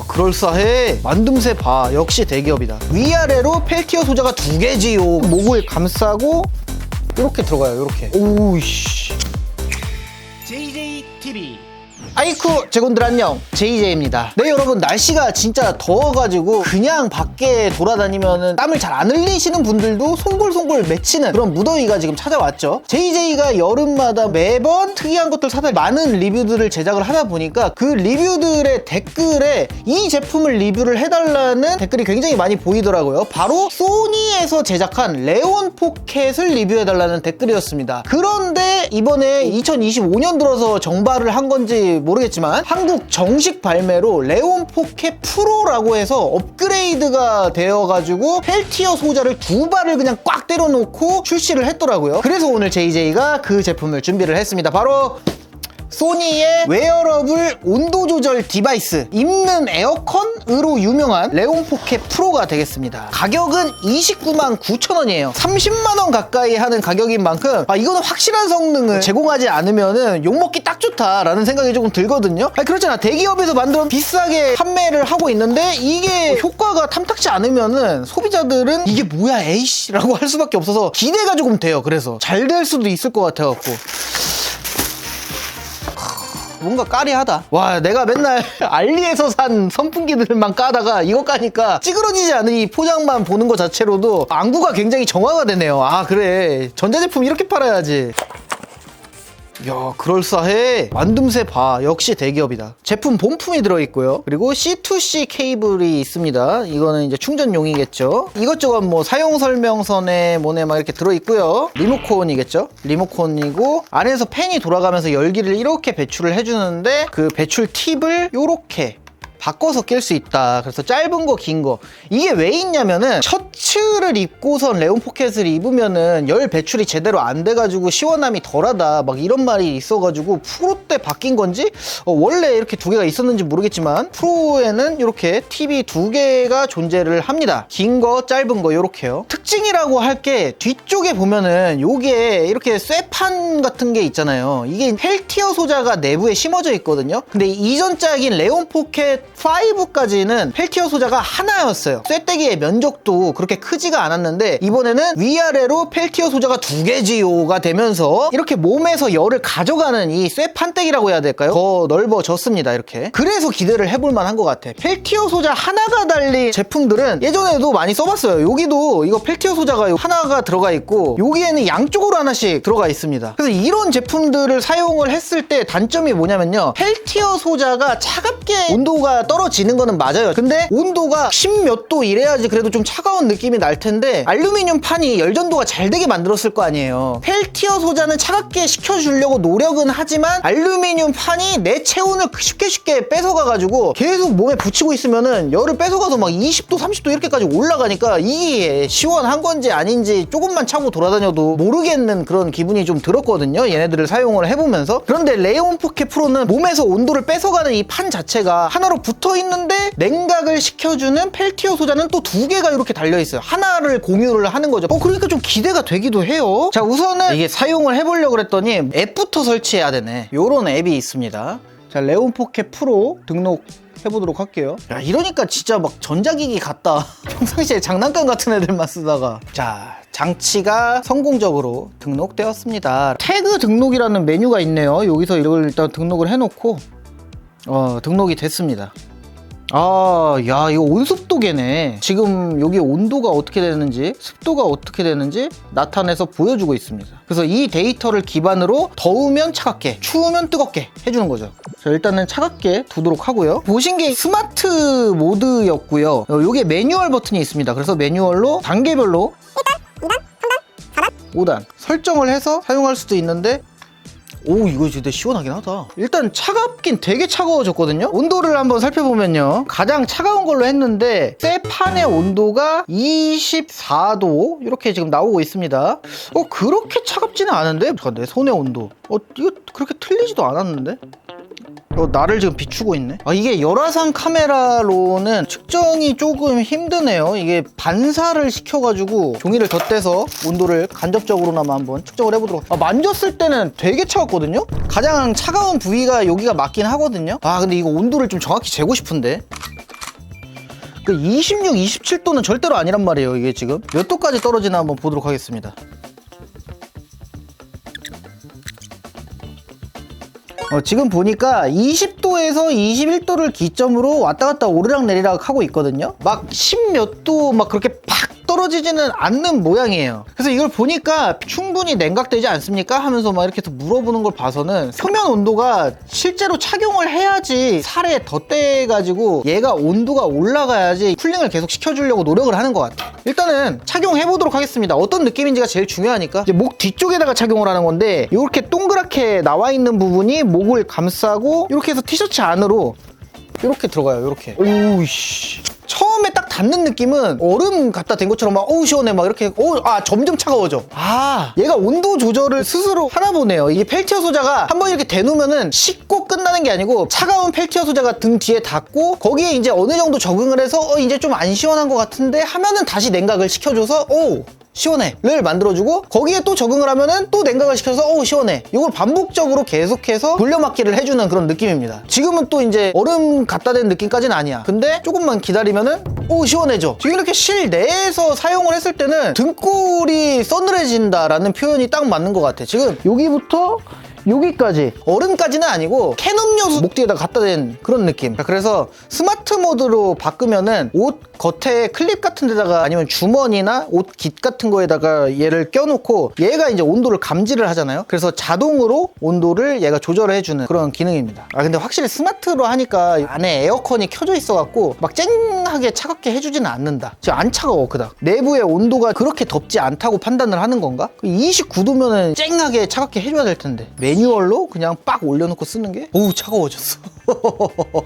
야, 그럴싸해. 만듦새 봐. 역시 대기업이다. 위아래로 펠티어 소자가 2개지요. 목을 감싸고 이렇게 들어가요. 이렇게. 오우씨. JJTV. 아이쿠 제군들 안녕, JJ입니다. 네, 여러분, 날씨가 진짜 더워가지고 그냥 밖에 돌아다니면은 땀을 잘 안 흘리시는 분들도 송골송골 맺히는 그런 무더위가 지금 찾아왔죠. JJ가 여름마다 매번 특이한 것들 사다 많은 리뷰들을 제작을 하다 보니까 그 리뷰들의 댓글에 이 제품을 리뷰를 해달라는 댓글이 굉장히 많이 보이더라고요. 바로 소니에서 제작한 레온 포켓을 리뷰해달라는 댓글이었습니다. 그런데 이번에 2025년 들어서 정발을 한 건지 모르겠지만 한국 정식 발매로 레온 포켓 프로라고 해서 업그레이드가 되어가지고 펠티어 소자를 2발을 그냥 꽉 때려놓고 출시를 했더라고요. 그래서 오늘 JJ가 그 제품을 준비를 했습니다. 바로 소니의 웨어러블 온도 조절 디바이스, 입는 에어컨으로 유명한 레온 포켓 프로가 되겠습니다. 가격은 29만 9천 원이에요. 30만 원 가까이 하는 가격인 만큼 이거는 확실한 성능을 제공하지 않으면은 욕먹기 딱 좋다라는 생각이 조금 들거든요. 그렇잖아. 대기업에서 만들어 비싸게 판매를 하고 있는데 이게 효과가 탐탁지 않으면은 소비자들은 이게 뭐야 에이씨 라고 할 수밖에 없어서 기대가 조금 돼요. 그래서 잘 될 수도 있을 것 같아갖고 뭔가 까리하다. 와, 내가 맨날 알리에서 산 선풍기들만 까다가 이거 까니까 찌그러지지 않은 이 포장만 보는 것 자체로도 안구가 굉장히 정화가 되네요. 아, 그래, 전자제품 이렇게 팔아야지. 야, 그럴싸해. 만듦새 봐. 역시 대기업이다. 제품 본품이 들어있고요. 그리고 C2C 케이블이 있습니다. 이거는 이제 충전용이겠죠. 이것저것 뭐 사용 설명서에 뭐네 막 이렇게 들어있고요. 리모컨이겠죠. 리모컨이고 안에서 팬이 돌아가면서 열기를 이렇게 배출을 해주는데 그 배출 팁을 요렇게 바꿔서 낄 수 있다. 그래서 짧은 거, 긴 거. 이게 왜 있냐면은 셔츠를 입고선 레온 포켓을 입으면은 열 배출이 제대로 안 돼가지고 시원함이 덜하다. 막 이런 말이 있어가지고 프로 때 바뀐 건지 원래 이렇게 2개가 있었는지 모르겠지만 프로에는 이렇게 팁이 2개가 존재를 합니다. 긴 거, 짧은 거 이렇게요. 특징이라고 할 게 뒤쪽에 보면은 요게 이렇게 쇠판 같은 게 있잖아요. 이게 펠티어 소자가 내부에 심어져 있거든요. 근데 이전 짝인 레온 포켓 5까지는 펠티어 소자가 하나였어요. 쇠떼기의 면적도 그렇게 크지가 않았는데 이번에는 위아래로 펠티어 소자가 2개지요가 되면서 이렇게 몸에서 열을 가져가는 이 쇠판떼기라고 해야 될까요? 더 넓어졌습니다. 이렇게. 그래서 기대를 해볼 만한 것 같아. 펠티어 소자 하나가 달린 제품들은 예전에도 많이 써봤어요. 여기도 이거 펠티어 소자가 하나가 들어가 있고 여기에는 양쪽으로 하나씩 들어가 있습니다. 그래서 이런 제품들을 사용을 했을 때 단점이 뭐냐면요, 펠티어 소자가 차갑게 온도가 떨어지는 거는 맞아요. 근데 온도가 10몇 도 이래야지 그래도 좀 차가운 느낌이 날 텐데 알루미늄 판이 열전도가 잘 되게 만들었을 거 아니에요. 펠티어 소자는 차갑게 식혀주려고 노력은 하지만 알루미늄 판이 내 체온을 쉽게 뺏어가가지고 계속 몸에 붙이고 있으면은 열을 뺏어가서 막 20도 30도 이렇게까지 올라가니까 이게 시원한 건지 아닌지 조금만 차고 돌아다녀도 모르겠는 그런 기분이 좀 들었거든요. 얘네들을 사용을 해보면서. 그런데 레온 포켓 프로는 몸에서 온도를 뺏어가는 이 판 자체가 하나로 붙어 있는데 냉각을 시켜주는 펠티어 소자는 또 2개가 이렇게 달려있어요. 하나를 공유를 하는 거죠. 그러니까 좀 기대가 되기도 해요. 자, 우선은 이게 사용을 해보려고 그랬더니 앱부터 설치해야 되네. 요런 앱이 있습니다. 자, 레온 포켓 프로 등록해보도록 할게요. 야, 이러니까 진짜 막 전자기기 같다. 평상시에 장난감 같은 애들만 쓰다가. 자, 장치가 성공적으로 등록되었습니다. 태그 등록이라는 메뉴가 있네요. 여기서 이걸 일단 등록을 해놓고 등록이 됐습니다. 야, 이거 온습도계네. 지금 여기 온도가 어떻게 되는지 습도가 어떻게 되는지 나타내서 보여주고 있습니다. 그래서 이 데이터를 기반으로 더우면 차갑게, 추우면 뜨겁게 해주는 거죠. 자, 일단은 차갑게 두도록 하고요. 보신 게 스마트 모드였고요. 여기에 매뉴얼 버튼이 있습니다. 그래서 매뉴얼로 단계별로 1단, 2단, 3단, 4단, 5단 설정을 해서 사용할 수도 있는데 오, 이거 진짜 시원하긴 하다. 일단 차갑긴 되게 차가워졌거든요. 온도를 한번 살펴보면요, 가장 차가운 걸로 했는데 쇠판의 온도가 24도 이렇게 지금 나오고 있습니다. 그렇게 차갑지는 않은데 내 손의 온도 이거 그렇게 틀리지도 않았는데 나를 지금 비추고 있네. 이게 열화상 카메라로는 측정이 조금 힘드네요. 이게 반사를 시켜가지고 종이를 덧대서 온도를 간접적으로나마 한번 측정을 해보도록. 만졌을 때는 되게 차갑거든요. 가장 차가운 부위가 여기가 맞긴 하거든요. 근데 이거 온도를 좀 정확히 재고 싶은데 그 26, 27도는 절대로 아니란 말이에요. 이게 지금 몇 도까지 떨어지나 한번 보도록 하겠습니다. 지금 보니까 20도에서 21도를 기점으로 왔다 갔다 오르락내리락 하고 있거든요. 막 10 몇 도 막 그렇게 팍 떨어지지는 않는 모양이에요. 그래서 이걸 보니까 충분히 냉각되지 않습니까? 하면서 막 이렇게 물어보는 걸 봐서는 표면 온도가 실제로 착용을 해야지 살에 덧대가지고 얘가 온도가 올라가야지 쿨링을 계속 시켜주려고 노력을 하는 것 같아요. 일단은 착용해 보도록 하겠습니다. 어떤 느낌인지가 제일 중요하니까. 이제 목 뒤쪽에다가 착용을 하는 건데 이렇게 동그랗게 나와 있는 부분이 목을 감싸고 이렇게 해서 티셔츠 안으로 이렇게 들어가요. 이렇게. 오우씨. 처음에 딱 닿는 느낌은 얼음 갖다 댄 것처럼 막 어우 시원해 막 이렇게 점점 차가워져. 얘가 온도 조절을 스스로 하나 보네요. 이게 펠티어 소자가 한번 이렇게 대놓으면은 식고 끝나는 게 아니고 차가운 펠티어 소자가 등 뒤에 닿고 거기에 이제 어느 정도 적응을 해서 이제 좀 안 시원한 것 같은데 하면은 다시 냉각을 시켜줘서 시원해를 만들어주고 거기에 또 적응을 하면은 또 냉각을 시켜서 시원해. 이걸 반복적으로 계속해서 돌려막기를 해주는 그런 느낌입니다. 지금은 또 이제 얼음 갖다 댄 느낌까지는 아니야. 근데 조금만 기다리면은 시원해져. 지금 이렇게 실내에서 사용을 했을 때는 등골이 서늘해진다라는 표현이 딱 맞는 것 같아. 지금 여기부터 여기까지 얼음까지는 아니고 캔 음료수 목 뒤에다 갖다 댄 그런 느낌. 그래서 스마트 모드로 바꾸면은 옷 겉에 클립 같은 데다가 아니면 주머니나 옷 깃 같은 거에다가 얘를 껴놓고 얘가 이제 온도를 감지를 하잖아요. 그래서 자동으로 온도를 얘가 조절을 해주는 그런 기능입니다. 근데 확실히 스마트로 하니까 안에 에어컨이 켜져 있어갖고 막 쨍하게 차갑게 해주지는 않는다. 지금 안 차가워 그닥. 내부의 온도가 그렇게 덥지 않다고 판단을 하는 건가? 29도면은 쨍하게 차갑게 해줘야 될 텐데 매뉴얼로 그냥 빡 올려놓고 쓰는 게 차가워졌어.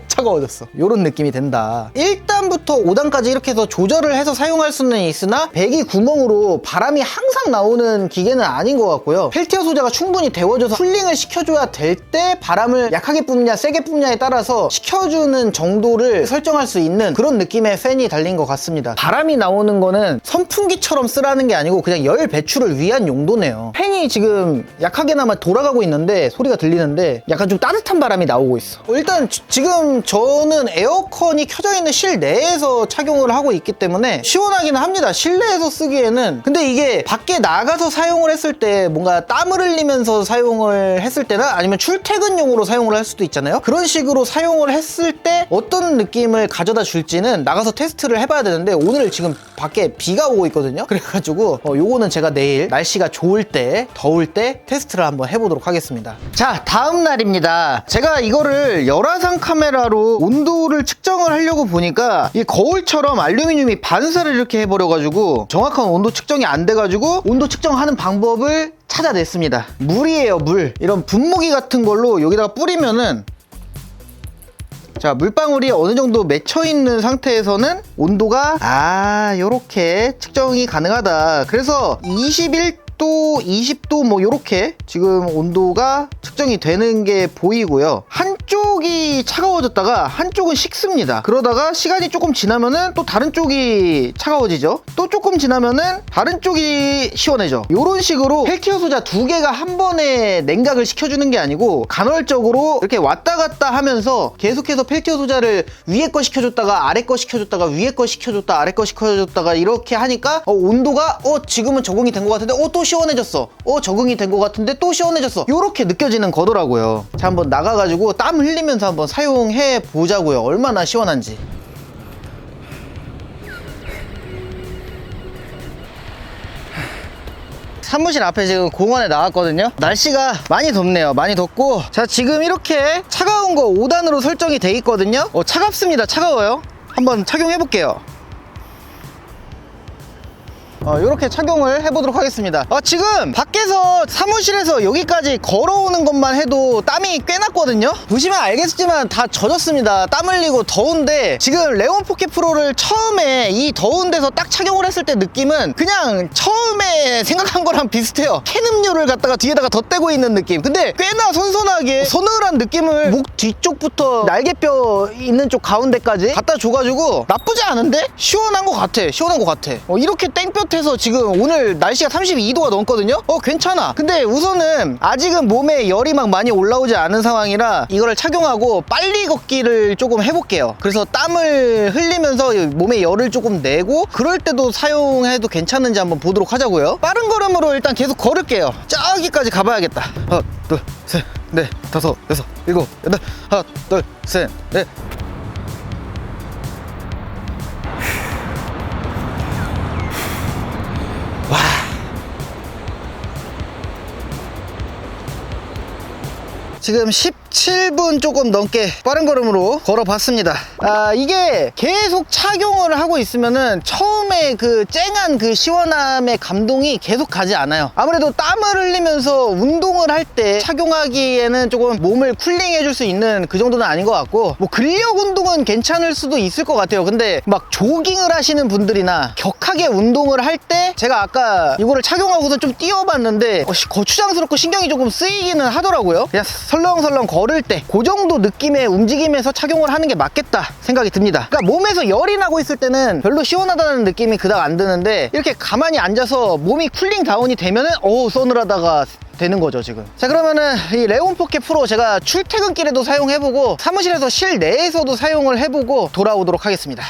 차가워졌어. 요런 느낌이 된다. 1단부터 5단까지 이렇게 해서 조절을 해서 사용할 수는 있으나 배기 구멍으로 바람이 항상 나오는 기계는 아닌 것 같고요. 펠티어 소자가 충분히 데워져서 쿨링을 시켜줘야 될 때 바람을 약하게 뿜냐 세게 뿜냐에 따라서 시켜주는 정도를 설정할 수 있는 그런 느낌의 팬이 달린 것 같습니다. 바람이 나오는 거는 선풍기처럼 쓰라는 게 아니고 그냥 열 배출을 위한 용도네요. 팬이 지금 약하게나마 돌아가고 있는데 소리가 들리는데 약간 좀 따뜻한 바람이 나오고 있어. 일단 지금 저는 에어컨이 켜져 있는 실내에서 착용을 하고 있기 때문에 시원하기는 합니다. 실내에서 쓰기에는. 근데 이게 밖에 나가서 사용을 했을 때 뭔가 땀을 흘리면서 사용을 했을 때나 아니면 출퇴근용으로 사용을 할 수도 있잖아요. 그런 식으로 사용을 했을 때 어떤 느낌을 가져다 줄지는 나가서 테스트를 해봐야 되는데 오늘 지금 밖에 비가 오고 있거든요. 그래가지고 요거는 제가 내일 날씨가 좋을 때 더울 때 테스트를 한번 해보도록 하겠습니다. 자, 다음 날입니다. 제가 이거를 열화상 카메라로 온도를 측정을 하려고 보니까 이 거울처럼 알루미늄이 반사를 이렇게 해버려가지고 정확한 온도 측정이 안 돼가지고 온도 측정하는 방법을 찾아냈습니다. 물이에요, 물. 이런 분무기 같은 걸로 여기다가 뿌리면은 자, 물방울이 어느 정도 맺혀 있는 상태에서는 온도가 요렇게 측정이 가능하다. 그래서 21도, 20도 뭐 요렇게 지금 온도가 측정이 되는 게 보이고요. 한쪽이 차가워졌다가 한쪽은 식습니다. 그러다가 시간이 조금 지나면은 또 다른 쪽이 차가워지죠. 또 조금 지나면은 다른 쪽이 시원해져. 이런 식으로 펠티어 소자 두 개가 한 번에 냉각을 시켜주는 게 아니고 간헐적으로 이렇게 왔다 갔다 하면서 계속해서 펠티어 소자를 위에 거 시켜줬다가 아래 거 시켜줬다가 위에 거 시켜줬다 아래 거 시켜줬다가 이렇게 하니까 온도가 지금은 적응이 된 것 같은데 또 시원해졌어. 적응이 된 것 같은데 또 시원해졌어. 이렇게 느껴지는 거더라고요. 자, 한번 나가가지고 땀 흘리면서 한번 사용해 보자고요. 얼마나 시원한지. 사무실 앞에 지금 공원에 나왔거든요. 날씨가 많이 덥네요. 많이 덥고 자, 지금 이렇게 차가운 거 5단으로 설정이 돼 있거든요. 차갑습니다. 차가워요. 한번 착용해 볼게요. 이렇게 착용을 해보도록 하겠습니다. 지금 밖에서 사무실에서 여기까지 걸어오는 것만 해도 땀이 꽤 났거든요. 보시면 알겠지만 다 젖었습니다. 땀 흘리고 더운데 지금 레온 포켓 프로를 처음에 이 더운 데서 딱 착용을 했을 때 느낌은 그냥 처음에 생각한 거랑 비슷해요. 캔 음료를 갖다가 뒤에다가 덧대고 있는 느낌. 근데 꽤나 선선하게 서늘한 느낌을 목 뒤쪽부터 날개뼈 있는 쪽 가운데까지 갖다 줘가지고 나쁘지 않은데? 시원한 것 같아. 시원한 것 같아. 이렇게 땡볕에 바깥에서 지금 오늘 날씨가 32도가 넘거든요. 괜찮아. 근데 우선은 아직은 몸에 열이 막 많이 올라오지 않은 상황이라 이거를 착용하고 빨리 걷기를 조금 해볼게요. 그래서 땀을 흘리면서 몸에 열을 조금 내고 그럴 때도 사용해도 괜찮은지 한번 보도록 하자고요. 빠른 걸음으로 일단 계속 걸을게요. 저기까지 가봐야겠다. 하나, 둘, 셋, 넷, 다섯, 여섯, 일곱, 여덟. 하나, 둘, 셋, 넷. 와. 지금 17분 조금 넘게 빠른 걸음으로 걸어봤습니다. 이게 계속 착용을 하고 있으면은 처음에 그 쨍한 그 시원함의 감동이 계속 가지 않아요. 아무래도 땀을 흘리면서 운동을 할 때 착용하기에는 조금 몸을 쿨링해 줄 수 있는 그 정도는 아닌 것 같고, 뭐 근력 운동은 괜찮을 수도 있을 것 같아요. 근데 막 조깅을 하시는 분들이나 격하게 운동을 할 때 제가 아까 이거를 착용하고서 좀 뛰어봤는데 거추장스럽고 신경이 조금 쓰이기는 하더라고요. 그냥 설렁설렁 걸을 때 그 정도 느낌의 움직임에서 착용을 하는 게 맞겠다 생각이 듭니다. 그러니까 몸에서 열이 나고 있을 때는 별로 시원하다는 느낌이 그닥 안 드는데 이렇게 가만히 앉아서 몸이 쿨링 다운이 되면은 서늘하다가 되는 거죠 지금. 자, 그러면은 이 레온 포켓 프로 제가 출퇴근길에도 사용해보고 사무실에서 실내에서도 사용을 해보고 돌아오도록 하겠습니다.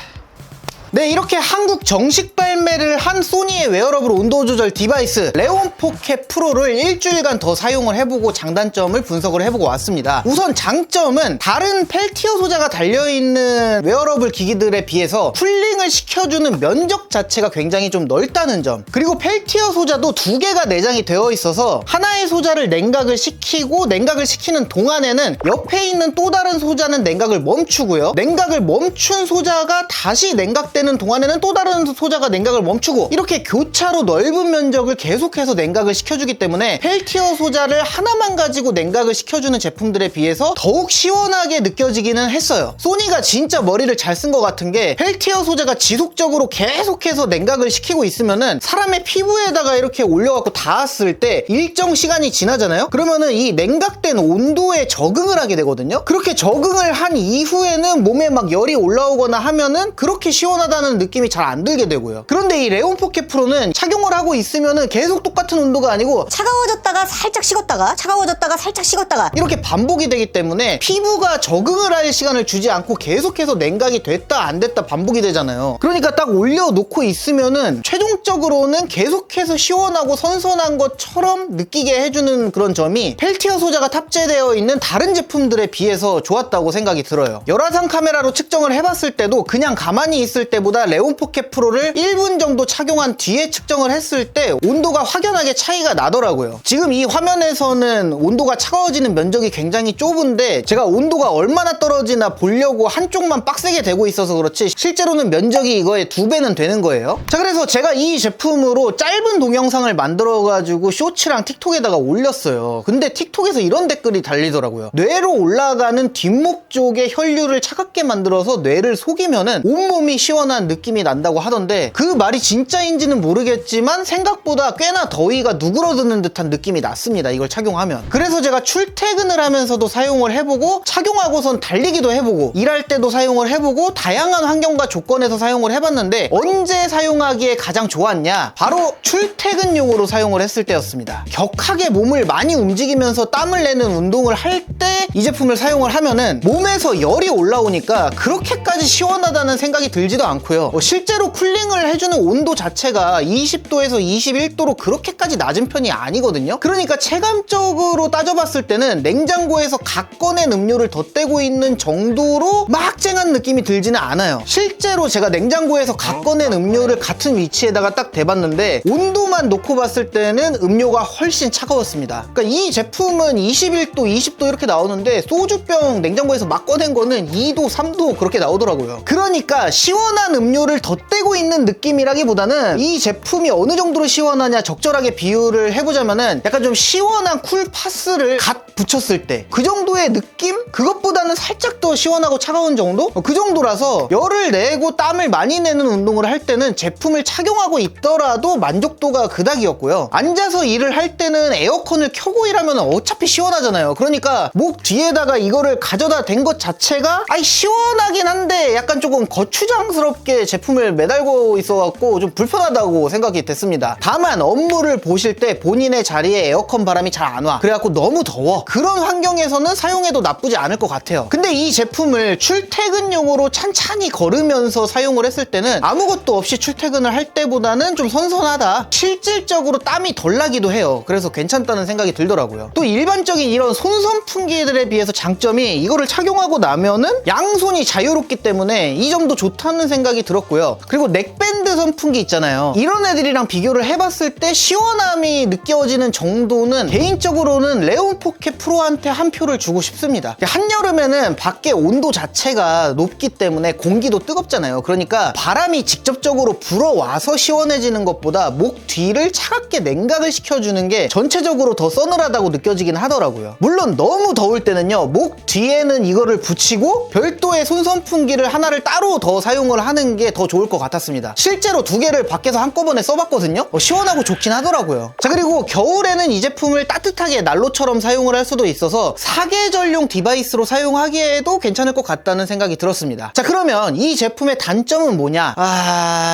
네, 이렇게 한국 정식 발매를 한 소니의 웨어러블 온도 조절 디바이스 레온 포켓 프로를 일주일간 더 사용을 해보고 장단점을 분석을 해보고 왔습니다. 우선 장점은 다른 펠티어 소자가 달려있는 웨어러블 기기들에 비해서 쿨링을 시켜주는 면적 자체가 굉장히 좀 넓다는 점, 그리고 펠티어 소자도 두 개가 내장이 되어 있어서 하나의 소자를 냉각을 시키고 냉각을 시키는 동안에는 옆에 있는 또 다른 소자는 냉각을 멈추고요, 냉각을 멈춘 소자가 다시 냉각되는 동안에는 또 다른 소자가 냉각을 멈추고, 이렇게 교차로 넓은 면적을 계속해서 냉각을 시켜주기 때문에 펠티어 소자를 하나만 가지고 냉각을 시켜주는 제품들에 비해서 더욱 시원하게 느껴지기는 했어요. 소니가 진짜 머리를 잘 쓴 것 같은 게 펠티어 소자가 지속적으로 계속해서 냉각을 시키고 있으면은 사람의 피부에다가 이렇게 올려갖고 닿았을 때 일정 시간이 지나잖아요. 그러면은 이 냉각된 온도에 적응을 하게 되거든요. 그렇게 적응을 한 이후에는 몸에 막 열이 올라오거나 하면은 그렇게 시원하다는 느낌이 잘 안 들게 되고요. 그런데 이 레온 포켓 프로는 착용을 하고 있으면은 계속 똑같은 온도가 아니고 차가워졌다가 살짝 식었다가 차가워졌다가 살짝 식었다가 이렇게 반복이 되기 때문에 피부가 적응을 할 시간을 주지 않고 계속해서 냉각이 됐다 안 됐다 반복이 되잖아요. 그러니까 딱 올려놓고 있으면은 최종적으로는 계속해서 시원하고 선선한 것처럼 느끼게 해주는 그런 점이 펠티어 소자가 탑재되어 있는 다른 제품들에 비해서 좋았다고 생각이 들어요. 열화상 카메라로 측정을 해봤을 때도 그냥 가만히 있을 때보다 레온 포켓 프로를 1분 정도 착용한 뒤에 측정을 했을 때 온도가 확연하게 차이가 나더라고요. 지금 이 화면에서는 온도가 차가워지는 면적이 굉장히 좁은데 제가 온도가 얼마나 떨어지나 보려고 한쪽만 빡세게 대고 있어서 그렇지 실제로는 면적이 이거의 2배는 되는 거예요. 자, 그래서 제가 이 제품으로 짧은 동영상을 만들어가지고 쇼츠랑 틱톡에다가 올렸어요. 근데 틱톡에서 이런 댓글이 달리더라고요. 뇌로 올라가는 뒷목 쪽에 혈류를 차갑게 만들어서 뇌를 속이면은 온몸이 시원한 느낌이 난다고 하던데 그 말이 진짜인지는 모르겠지만 생각보다 꽤나 더위가 누그러드는 듯한 느낌이 났습니다, 이걸 착용하면. 그래서 제가 출퇴근을 하면서도 사용을 해보고 착용하고선 달리기도 해보고 일할 때도 사용을 해보고 다양한 환경과 조건에서 사용을 해봤는데 언제 사용하기에 가장 좋았냐? 바로 출퇴근용으로 사용을 했을 때였습니다. 격하게 몸을 많이 움직이면서 땀을 내는 운동을 할 때 이 제품을 사용을 하면은 몸에서 열이 올라오니까 그렇게까지 시원하다는 생각이 들지도 않고요. 실제로 쿨링을 해주는 온도 자체가 20도에서 21도로 그렇게까지 낮은 편이 아니거든요. 그러니까 체감적으로 따져봤을 때는 냉장고에서 각 꺼낸 음료를 덧대고 있는 정도로 막 쨍한 느낌이 들지는 않아요. 실제로 제가 냉장고에서 각 꺼낸 음료를 같은 위치에다가 딱 대봤는데 온도만 놓고 봤을 때는 음료가 훨씬 차가웠습니다. 그러니까 이 제품은 21도, 20도 이렇게 나오는데 소주병 냉장고에서 막 꺼낸 거는 2도, 3도 그렇게 나오더라고요. 그러니까 시원한 음료를 덧대고 있는 느낌이라기보다는 이 제품이 어느 정도로 시원하냐 적절하게 비유를 해보자면은 약간 좀 시원한 쿨파스를 갓 붙였을 때 그 정도의 느낌? 그것보다는 살짝 더 시원하고 차가운 정도? 그 정도라서 열을 내고 땀을 많이 내는 운동을 할 때는 제품을 착용하고 있더라도 만족도가 그닥이었고요. 앉아서 일을 할 때는 에어컨을 켜고 일하면 어차피 시원하잖아요. 그러니까 목 뒤에다가 이거를 가져다 댄 것 자체가 시원하긴 한데 약간 조금 거추장스럽 가볍게 제품을 매달고 있어갖고 좀 불편하다고 생각이 됐습니다. 다만 업무를 보실 때 본인의 자리에 에어컨 바람이 잘 안 와. 그래갖고 너무 더워. 그런 환경에서는 사용해도 나쁘지 않을 것 같아요. 근데 이 제품을 출퇴근용으로 찬찬히 걸으면서 사용을 했을 때는 아무것도 없이 출퇴근을 할 때보다는 좀 선선하다. 실질적으로 땀이 덜 나기도 해요. 그래서 괜찮다는 생각이 들더라고요. 또 일반적인 이런 손선풍기들에 비해서 장점이 이거를 착용하고 나면은 양손이 자유롭기 때문에 이 점도 좋다는 생각이 들었고요. 그리고 넥밴드 선풍기 있잖아요. 이런 애들이랑 비교를 해봤을 때 시원함이 느껴지는 정도는 개인적으로는 레온 포켓 프로한테 한 표를 주고 싶습니다. 한여름에는 밖에 온도 자체가 높기 때문에 공기도 뜨겁잖아요. 그러니까 바람이 직접적으로 불어와서 시원해지는 것보다 목 뒤를 차갑게 냉각을 시켜주는 게 전체적으로 더 서늘하다고 느껴지긴 하더라고요. 물론 너무 더울 때는요, 목 뒤에는 이거를 붙이고 별도의 손선풍기를 하나를 따로 더 사용을 하는 게 더 좋을 것 같았습니다. 실제로 두 개를 밖에서 한꺼번에 써봤거든요. 시원하고 좋긴 하더라고요. 자, 그리고 겨울에는 이 제품을 따뜻하게 난로처럼 사용을 할 수도 있어서 사계절용 디바이스로 사용하기에도 괜찮을 것 같다는 생각이 들었습니다. 자, 그러면 이 제품의 단점은 뭐냐?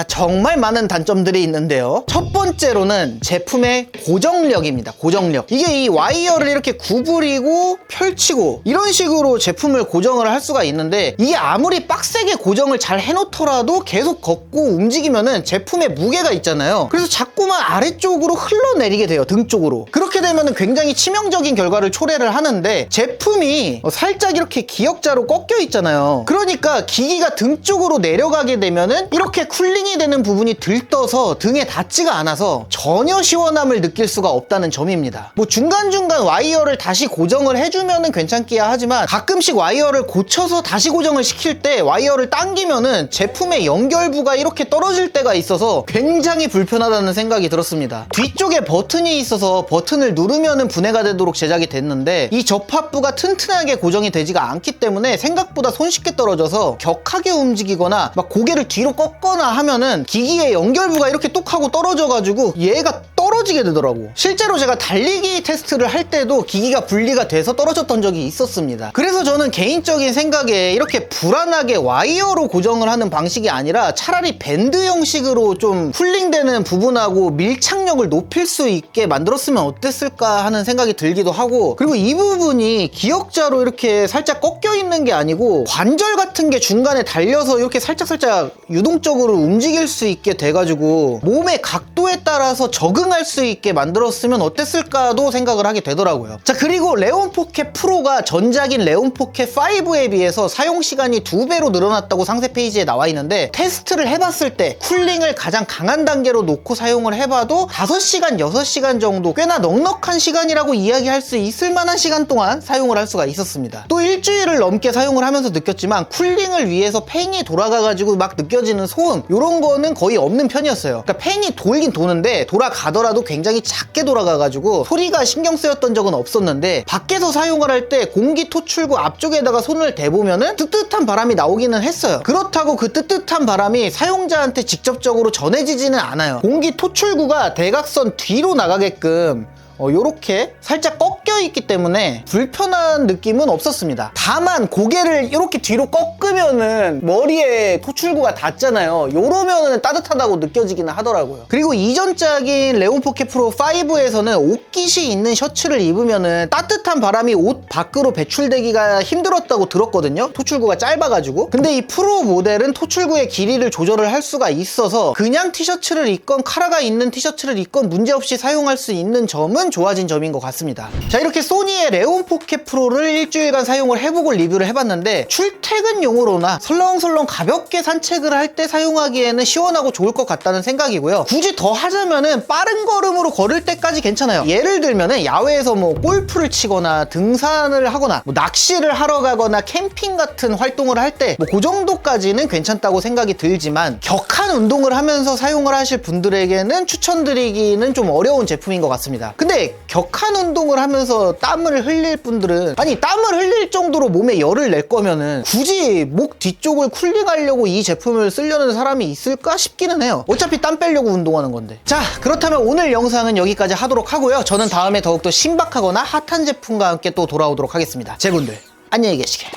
정말 많은 단점들이 있는데요. 첫 번째로는 제품의 고정력입니다. 고정력. 이게 이 와이어를 이렇게 구부리고 펼치고 이런 식으로 제품을 고정을 할 수가 있는데, 이게 아무리 빡세게 고정을 잘 해놓더라도 계속 걷고 움직이면은 제품의 무게가 있잖아요. 그래서 자꾸만 아래쪽으로 흘러내리게 돼요. 등 쪽으로. 그렇게 되면은 굉장히 치명적인 결과를 초래를 하는데, 제품이 살짝 이렇게 기역자로 꺾여 있잖아요. 그러니까 기기가 등 쪽으로 내려가게 되면은 이렇게 쿨링이 되는 부분이 들떠서 등에 닿지가 않아서 전혀 시원함을 느낄 수가 없다는 점입니다. 뭐 중간중간 와이어를 다시 고정을 해주면은 괜찮기야 하지만, 가끔씩 와이어를 고쳐서 다시 고정을 시킬 때 와이어를 당기면은 제품의 연결부가 이렇게 떨어질 때가 있어서 굉장히 불편하다는 생각이 들었습니다. 뒤쪽에 버튼이 있어서 버튼을 누르면은 분해가 되도록 제작이 됐는데, 이 접합부가 튼튼하게 고정이 되지가 않기 때문에 생각보다 손쉽게 떨어져서 격하게 움직이거나 막 고개를 뒤로 꺾거나 하면은 기기의 연결부가 이렇게 뚝 하고 떨어져가지고 얘가 떨어지게 되더라고. 실제로 제가 달리기 테스트를 할 때도 기기가 분리가 돼서 떨어졌던 적이 있었습니다. 그래서 저는 개인적인 생각에 이렇게 불안하게 와이어로 고정을 하는 방식이 아니라 차라리 밴드 형식으로 좀 쿨링되는 부분하고 밀착력을 높일 수 있게 만들었으면 어땠을까 하는 생각이 들기도 하고, 그리고 이 부분이 기역자로 이렇게 살짝 꺾여 있는 게 아니고 관절 같은 게 중간에 달려서 이렇게 살짝살짝 유동적으로 움직일 수 있게 돼가지고 몸의 각도에 따라서 적응할 수 있게 만들었으면 어땠을까도 생각을 하게 되더라고요. 자, 그리고 레온 포켓 프로가 전작인 레온 포켓 5에 비해서 사용시간이 2배로 늘어났다고 상세 페이지에 나와 있는데, 테스트를 해봤을 때 쿨링을 가장 강한 단계로 놓고 사용을 해봐도 5시간, 6시간 정도 꽤나 넉넉한 시간이라고 이야기할 수 있을 만한 시간 동안 사용을 할 수가 있었습니다. 또 일주일을 넘게 사용을 하면서 느꼈지만 쿨링을 위해서 팬이 돌아가가지고 막 느껴지는 소음, 이런 거는 거의 없는 편이었어요. 그러니까 팬이 돌긴 도는데 돌아가더라도 굉장히 작게 돌아가가지고 소리가 신경 쓰였던 적은 없었는데, 밖에서 사용을 할 때 공기 토출구 앞쪽에다가 손을 대보면은 뜨뜻한 바람이 나오기는 했어요. 그렇다고 그 뜨뜻한 바람이 사용자한테 직접적으로 전해지지는 않아요. 공기 토출구가 대각선 뒤로 나가게끔 요렇게 살짝 꺾여 있기 때문에 불편한 느낌은 없었습니다. 다만 고개를 이렇게 뒤로 꺾으면은 머리에 토출구가 닿잖아요. 요러면은 따뜻하다고 느껴지기는 하더라고요. 그리고 이전작인 레온 포켓 프로 5에서는 옷깃이 있는 셔츠를 입으면은 따뜻한 바람이 옷 밖으로 배출되기가 힘들었다고 들었거든요. 토출구가 짧아가지고. 근데 이 프로 모델은 토출구의 길이를 조절을 할 수가 있어서 그냥 티셔츠를 입건 카라가 있는 티셔츠를 입건 문제없이 사용할 수 있는 점은 좋아진 점인 것 같습니다. 자, 이렇게 소니의 레온 포켓 프로를 일주일간 사용을 해보고 리뷰를 해봤는데, 출퇴근용으로나 설렁설렁 가볍게 산책을 할 때 사용하기에는 시원하고 좋을 것 같다는 생각이고요. 굳이 더 하자면은 빠른 걸음으로 걸을 때까지 괜찮아요. 예를 들면은 야외에서 뭐 골프를 치거나 등산을 하거나 뭐 낚시를 하러 가거나 캠핑 같은 활동을 할 때 뭐 그 정도까지는 괜찮다고 생각이 들지만, 격한 운동을 하면서 사용을 하실 분들에게는 추천드리기는 좀 어려운 제품인 것 같습니다. 근데 격한 운동을 하면서 땀을 흘릴 분들은, 아니 땀을 흘릴 정도로 몸에 열을 낼 거면은 굳이 목 뒤쪽을 쿨링하려고 이 제품을 쓰려는 사람이 있을까 싶기는 해요. 어차피 땀 빼려고 운동하는 건데. 자, 그렇다면 오늘 영상은 여기까지 하도록 하고요. 저는 다음에 더욱더 신박하거나 핫한 제품과 함께 또 돌아오도록 하겠습니다. 제군들 안녕히 계시게.